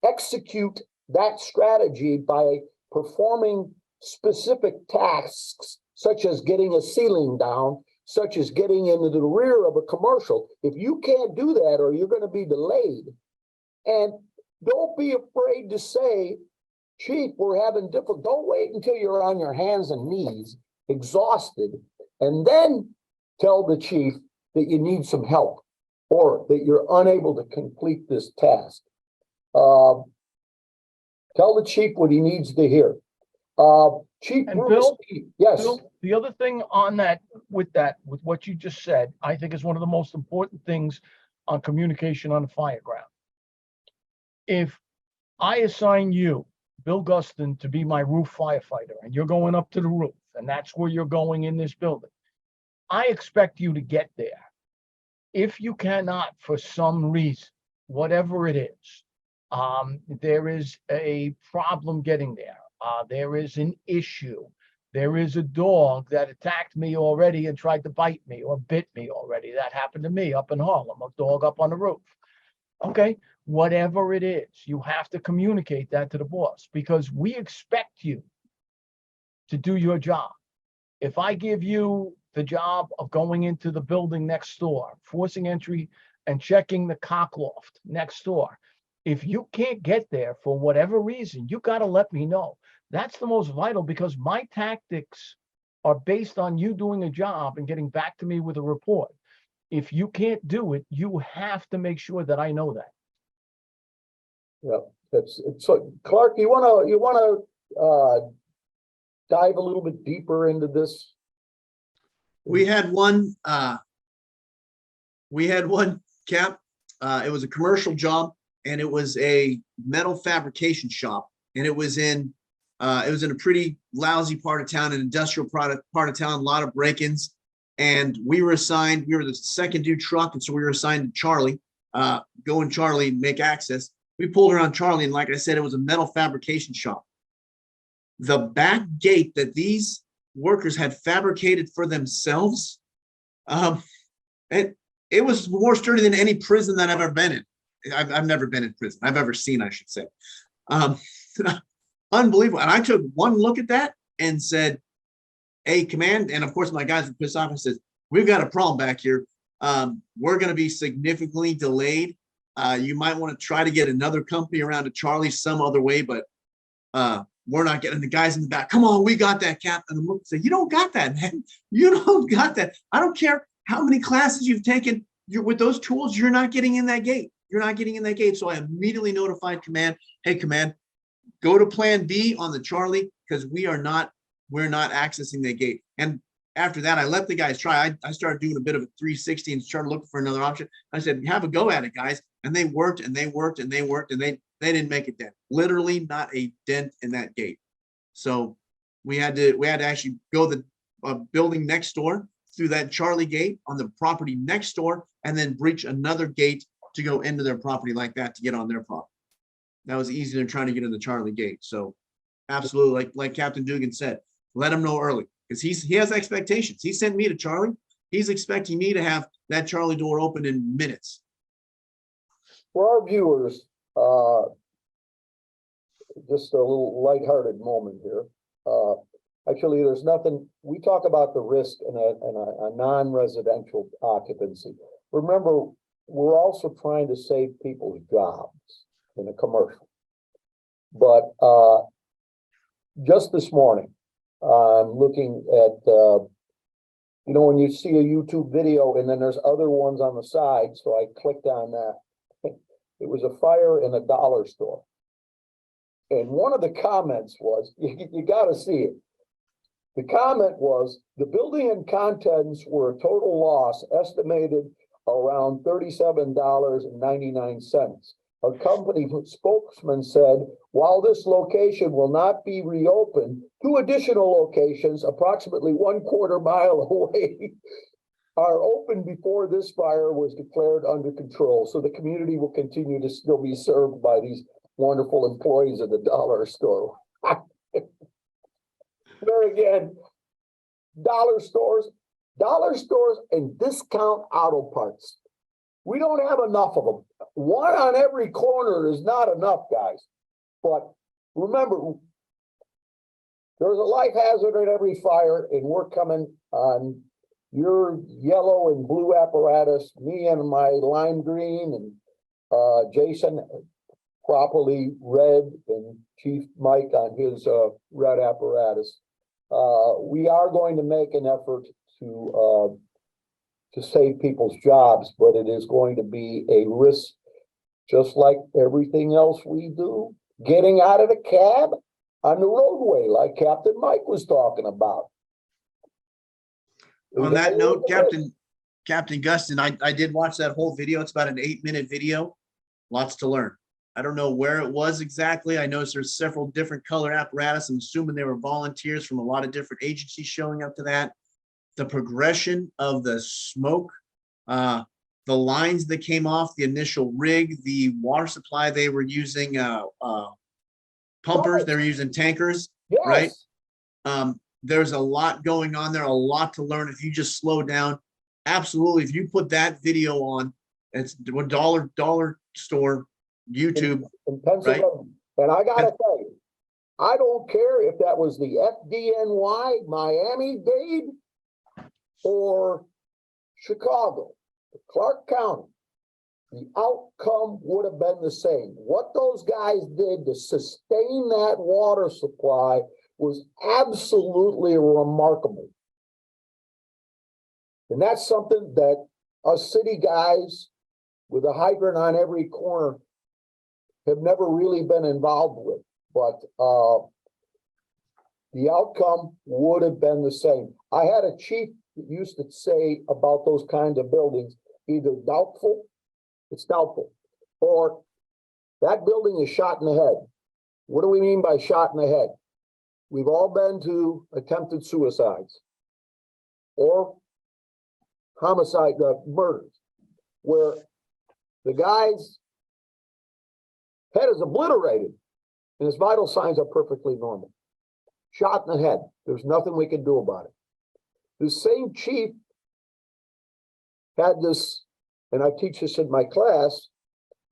[SPEAKER 1] execute that strategy by performing specific tasks, such as getting a ceiling down, such as getting into the rear of a commercial, if you can't do that, or you're going to be delayed. And don't be afraid to say, Chief, we're having difficult. Don't wait until you're on your hands and knees, exhausted, and then tell the chief that you need some help or that you're unable to complete this task. Tell the chief what he needs to hear. Chief,
[SPEAKER 4] And Bill,
[SPEAKER 1] yes.
[SPEAKER 4] Bill, the other thing on with what you just said, I think is one of the most important things on communication on the fire ground. If I assign you, Bill Gustin, to be my roof firefighter, and you're going up to the roof, and that's where you're going in this building, I expect you to get there. If you cannot, for some reason, whatever it is, there is a problem getting there. There is an issue. There is a dog that attacked me already and tried to bite me or bit me already. That happened to me up in Harlem, a dog up on the roof. Okay, whatever it is, you have to communicate that to the boss because we expect you to do your job. If I give you the job of going into the building next door, forcing entry and checking the cock loft next door, if you can't get there for whatever reason, you got to let me know. That's the most vital because my tactics are based on you doing a job and getting back to me with a report. If you can't do it, you have to make sure that I know that.
[SPEAKER 1] Yeah, it's so Clark, you wanna dive a little bit deeper into this?
[SPEAKER 3] We had one Cap. It was a commercial job and it was a metal fabrication shop. And it was in a pretty lousy part of town, an industrial part of town, a lot of break-ins. And we were the second due truck. And so we were assigned to Charlie, go in Charlie and make access. We pulled around Charlie. And like I said, it was a metal fabrication shop. The back gate that these workers had fabricated for themselves, it was more sturdy than any prison that I've ever been in. I've never been in prison. I've ever seen, I should say. Unbelievable. And I took one look at that and said, hey, command. And of course, my guys were pissed off and says, we've got a problem back here. We're going to be significantly delayed. You might want to try to get another company around to Charlie some other way, but we're not getting the guys in the back. Come on, we got that, Cap. And I'm looking and say, you don't got that, man. You don't got that. I don't care how many classes you've taken. With those tools, you're not getting in that gate. You're not getting in that gate. So I immediately notified command, hey, command, go to plan B on the Charlie because we're not accessing that gate. And after that, I let the guys try. I started doing a bit of a 360 and started looking for another option. I said, have a go at it, guys. And they worked and they worked and they worked and they didn't make a dent. Literally not a dent in that gate. So we had to actually go the building next door through that Charlie gate on the property next door and then breach another gate to go into their property like that to get on their property. That was easier than trying to get in the Charlie gate. So absolutely, like Captain Dugan said, let him know early because he has expectations. He sent me to Charlie. He's expecting me to have that Charlie door open in minutes.
[SPEAKER 1] For our viewers, just a little lighthearted moment here. Actually, there's nothing, we talk about the risk in a non-residential occupancy. Remember, we're also trying to save people's jobs in a commercial. But just this morning, I'm looking at, when you see a YouTube video and then there's other ones on the side, so I clicked on that. It was a fire in a dollar store. And one of the comments was, you got to see it. The comment was, the building and contents were a total loss estimated around $37.99. A company spokesman said, while this location will not be reopened, 2 additional locations, approximately 1/4 mile away, are open before this fire was declared under control. So the community will continue to still be served by these wonderful employees of the dollar store. There again, dollar stores and discount auto parts. We don't have enough of them. One on every corner is not enough, guys. But remember, there's a life hazard in every fire, and we're coming on your yellow and blue apparatus, me and my lime green, and Jason properly red, and Chief Mike on his red apparatus. We are going to make an effort to save people's jobs, but it is going to be a risk, just like everything else we do. Getting out of the cab on the roadway, like Captain Mike was talking about.
[SPEAKER 3] On that note, Captain Gustin, I did watch that whole video. It's about an 8-minute video. Lots to learn. I don't know where it was exactly. I noticed there's several different color apparatus. I'm assuming they were volunteers from a lot of different agencies showing up to that. the progression of the smoke, the lines that came off the initial rig, the water supply they were using, pumpers, they were using tankers, right?
[SPEAKER 1] Yes,
[SPEAKER 3] There's a lot going on there, a lot to learn if you just slow down. Absolutely, if you put that video on, it's a dollar store, YouTube,
[SPEAKER 1] in Pennsylvania. And I gotta tell you, I don't care if that was the FDNY, Miami-Dade, or Chicago, Clark County. The outcome would have been the same. What those guys did to sustain that water supply was absolutely remarkable. And that's something that us city guys with a hydrant on every corner have never really been involved with. But the outcome would have been the same. I had a chief that used to say about those kinds of buildings, either doubtful, it's doubtful, or that building is shot in the head. What do we mean by shot in the head? We've all been to attempted suicides or homicide, murders, where the guy's head is obliterated and his vital signs are perfectly normal. Shot in the head. There's nothing we can do about it. The same chief had this, and I teach this in my class.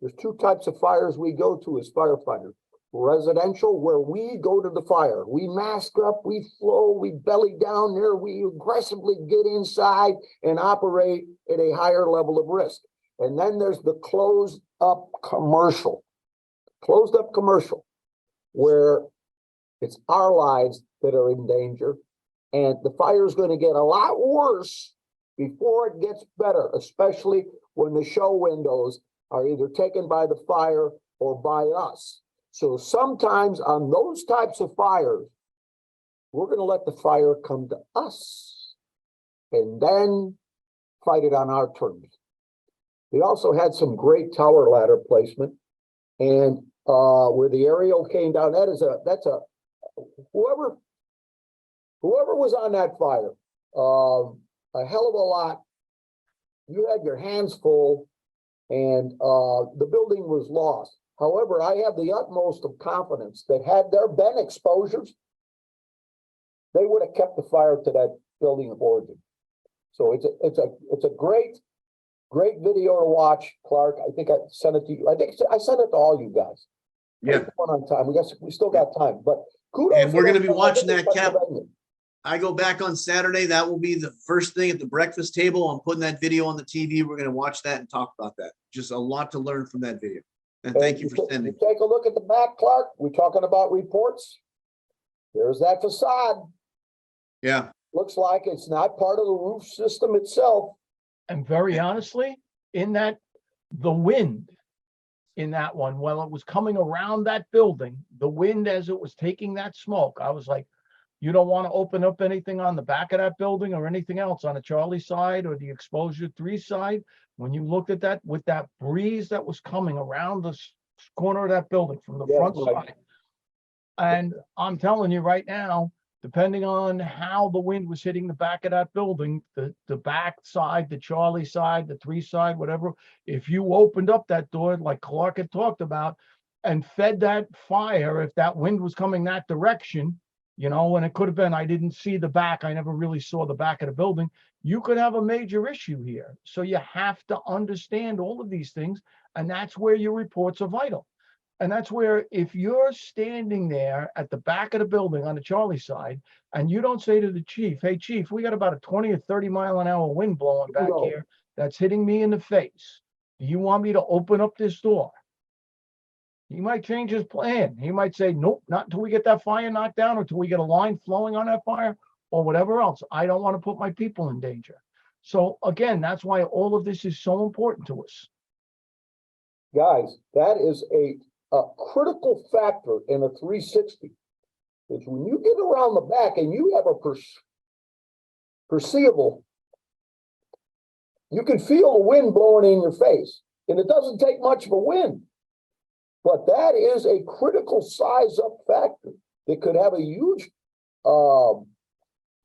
[SPEAKER 1] There's two types of fires we go to as firefighters. Residential, where we go to the fire. We mask up, we flow, we belly down there, we aggressively get inside and operate at a higher level of risk. And then there's the closed up commercial, where it's our lives that are in danger. And the fire is going to get a lot worse before it gets better, especially when the show windows are either taken by the fire or by us. So sometimes on those types of fires, we're going to let the fire come to us and then fight it on our terms. We also had some great tower ladder placement, and where the aerial came down, that's a whoever was on that fire, a hell of a lot. You had your hands full, and the building was lost. However, I have the utmost of confidence that had there been exposures, they would have kept the fire to that building of origin. So it's a great video to watch, Clark. I think I sent it to you. I think I sent it to all you guys.
[SPEAKER 3] Yeah.
[SPEAKER 1] One on time. We still got time, but kudos.
[SPEAKER 3] And we're going to be
[SPEAKER 1] to
[SPEAKER 3] watching that, Cap.
[SPEAKER 1] Pennsylvania.
[SPEAKER 3] I go back on Saturday. That will be the first thing at the breakfast table. I'm putting that video on the TV. We're going to watch that and talk about that. Just a lot to learn from that video. And thank you for sending.
[SPEAKER 1] Take a look at the back, Clark. We're talking about reports. There's that facade.
[SPEAKER 3] Yeah.
[SPEAKER 1] Looks like it's not part of the roof system itself.
[SPEAKER 4] And very honestly, in that, the wind in that one, while it was coming around that building, the wind as it was taking that smoke, I was like, you don't want to open up anything on the back of that building or anything else on the Charlie side or the exposure 3 side. When you looked at that with that breeze that was coming around the corner of that building from the front side. And I'm telling you right now, depending on how the wind was hitting the back of that building, the back side, the Charlie side, the 3 side, whatever, if you opened up that door like Clark had talked about and fed that fire, if that wind was coming that direction, you know, and it could have been, I didn't see the back, I never really saw the back of the building, you could have a major issue here. So you have to understand all of these things, and that's where your reports are vital. And that's where if you're standing there at the back of the building on the Charlie side, and you don't say to the chief, hey, chief, we got about a 20 or 30 mile an hour wind blowing back here that's hitting me in the face. Do you want me to open up this door? He might change his plan. He might say, nope, not until we get that fire knocked down or until we get a line flowing on that fire or whatever else. I don't want to put my people in danger. So again, that's why all of this is so important to us.
[SPEAKER 1] Guys, that is a critical factor in a 360. Is when you get around the back and you have a perceivable, you can feel the wind blowing in your face, and it doesn't take much of a wind. But that is a critical size up factor that could have a huge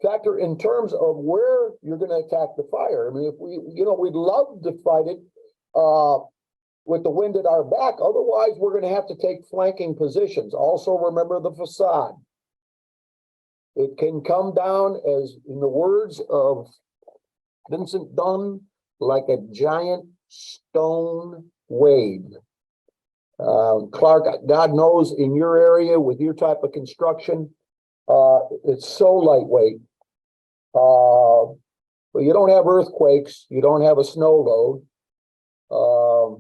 [SPEAKER 1] factor in terms of where you're gonna attack the fire. I mean, if we'd love to fight it, with the wind at our back. Otherwise, we're gonna have to take flanking positions. Also, remember the facade. It can come down, as in the words of Vincent Dunn, like a giant stone wave. Clark, God knows in your area with your type of construction, it's so lightweight. But you don't have earthquakes, you don't have a snow load,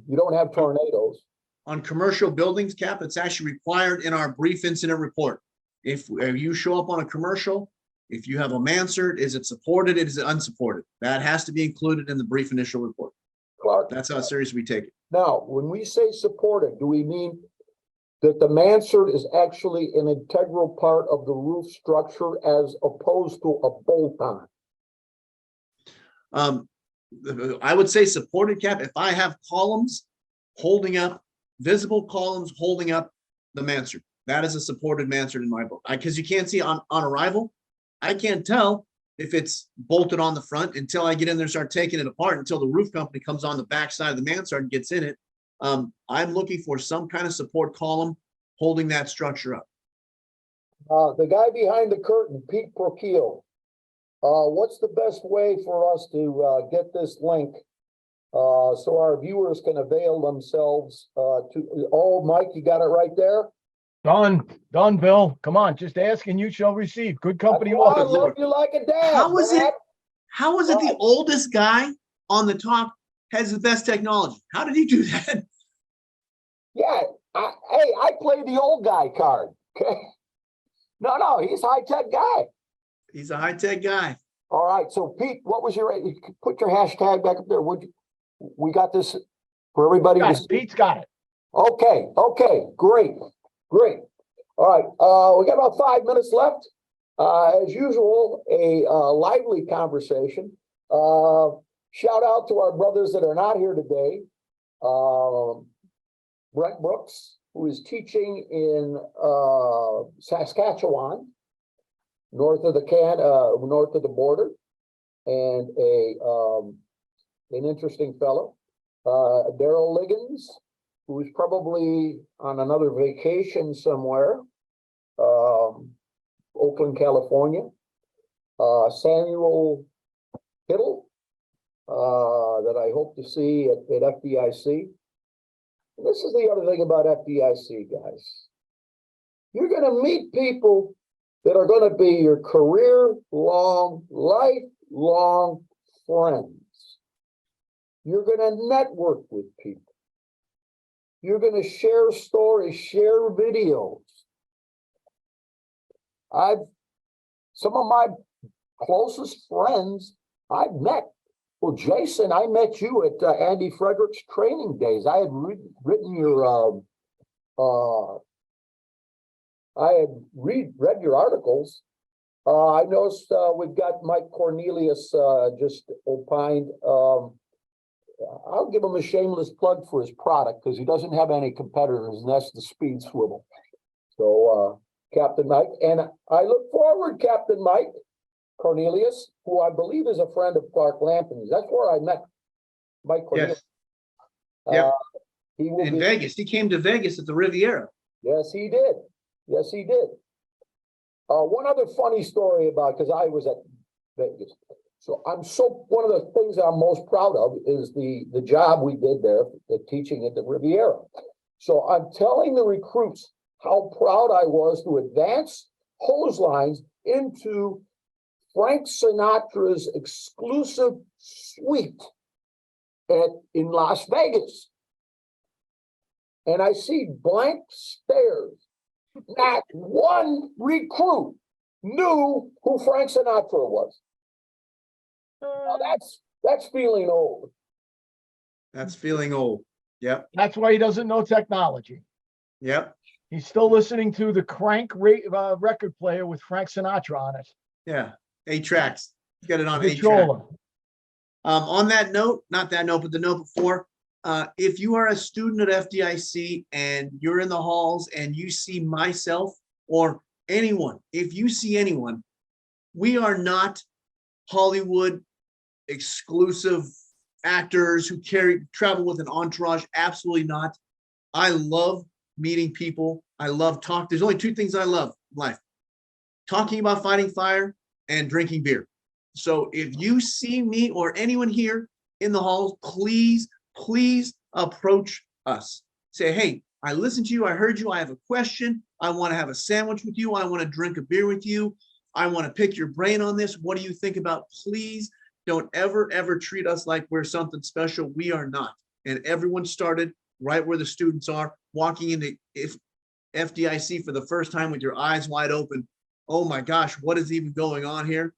[SPEAKER 1] you don't have tornadoes.
[SPEAKER 3] On commercial buildings, Cap, it's actually required in our brief incident report. If you show up on a commercial, if you have a mansard, is it supported? Is it unsupported? That has to be included in the brief initial report.
[SPEAKER 1] Clark,
[SPEAKER 3] That's how serious we take it.
[SPEAKER 1] now, when we say supported, do we mean that the mansard is actually an integral part of the roof structure as opposed to a bolt-on?
[SPEAKER 3] I would say supported, Cap, if I have columns holding up, visible columns holding up the mansard. That is a supported mansard in my book. Because you can't see on arrival, I can't tell if it's bolted on the front until I get in there and start taking it apart, until the roof company comes on the back side of the mansard and gets in it. I'm looking for some kind of support column holding that structure up.
[SPEAKER 1] The guy behind the curtain, Pete Procchio, what's the best way for us to get this link so our viewers can avail themselves to, oh, Mike, you got it right there?
[SPEAKER 4] Done, Bill. Come on, just ask and you shall receive. Good company.
[SPEAKER 1] I love you like a dad.
[SPEAKER 3] How is it?
[SPEAKER 1] Dad.
[SPEAKER 3] How is it the oldest guy on the top has the best technology? How did he do that?
[SPEAKER 1] Yeah, hey, I play the old guy card, okay? No, he's a high-tech guy.
[SPEAKER 3] He's a high-tech guy.
[SPEAKER 1] All right, so Pete, what was your, you could put your hashtag back up there, would you? We got this for everybody to see.
[SPEAKER 4] Pete's got it.
[SPEAKER 1] Okay, great. All right, we got about 5 minutes left. As usual, a lively conversation. Shout out to our brothers that are not here today. Brent Brooks, who is teaching in Saskatchewan, north of the border, and an interesting fellow. Daryl Liggins, who is probably on another vacation somewhere, Oakland, California. Samuel Hiddle, that I hope to see at FDIC. And this is the other thing about FDIC, guys. You're going to meet people that are going to be your career-long, lifelong friends. You're going to network with people. You're going to share stories, share videos. Some of my closest friends I've met. Well, Jason, I met you at Andy Frederick's training days. I had written your, read your articles. I noticed we've got Mike Cornelius just opined. I'll give him a shameless plug for his product because he doesn't have any competitors, and that's the Speed Swivel. So, Captain Mike, and I look forward, Captain Mike Cornelius, who I believe is a friend of Clark Lampen's. That's where I met Mike Cornelius.
[SPEAKER 3] Yes. Yeah.
[SPEAKER 1] He will
[SPEAKER 3] In Vegas. He came to Vegas at the Riviera.
[SPEAKER 1] Yes, he did. One other funny story about, because I was at Vegas. So one of the things I'm most proud of is the job we did there, the teaching at the Riviera. So I'm telling the recruits how proud I was to advance hose lines into Frank Sinatra's exclusive suite in Las Vegas. And I see blank stares. Not one recruit knew who Frank Sinatra was. Now that's feeling old.
[SPEAKER 3] That's feeling old. Yep.
[SPEAKER 4] That's why he doesn't know technology.
[SPEAKER 3] Yep.
[SPEAKER 4] He's still listening to the crank record player with Frank Sinatra on it.
[SPEAKER 3] Yeah. 8 tracks. Get it on 8 tracks.
[SPEAKER 4] Controller.
[SPEAKER 3] On that note, not that note, but the note before, if you are a student at FDIC and you're in the halls and you see myself or anyone, if you see anyone We are not Hollywood exclusive actors who travel with an entourage. Absolutely not. I love meeting people. I love talk. There's only two things I love in life: talking about fighting fire and drinking beer. So if you see me or anyone here in the halls, please, please approach us. Say, hey, I listened to you. I heard you. I have a question. I want to have a sandwich with you. I want to drink a beer with you. I want to pick your brain on this. What do you think about? Please don't ever, ever treat us like we're something special. We are not. And everyone started right where the students are, walking into FDIC for the first time with your eyes wide open. Oh my gosh, what is even going on here?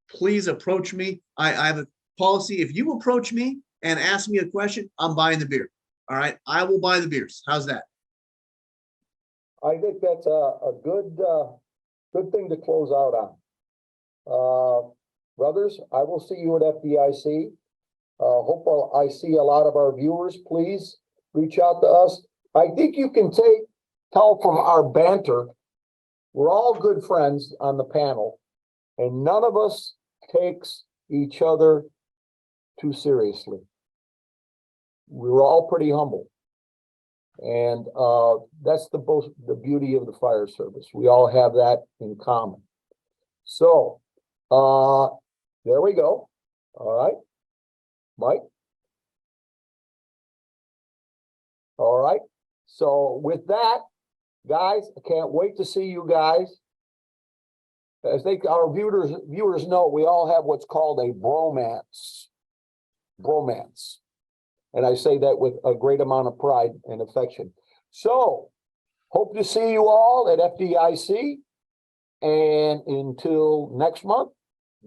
[SPEAKER 3] Please approach me. I have a policy. If you approach me and ask me a question, I'm buying the beer. All right, I will buy the beers. How's that?
[SPEAKER 1] I think that's a good thing to close out on. Brothers, I will see you at FDIC. Hope I see a lot of our viewers. Please reach out to us. I think you can tell from our banter, we're all good friends on the panel, and none of us takes each other too seriously. We're all pretty humble. And that's the beauty of the fire service. We all have that in common. So there we go. All right. Mike. All right. So with that, guys, I can't wait to see you guys. As our viewers know, we all have what's called a bromance. Bromance. And I say that with a great amount of pride and affection. So, hope to see you all at FDIC. And until next month,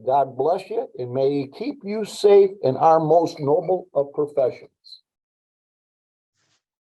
[SPEAKER 1] God bless you and may He keep you safe in our most noble of professions.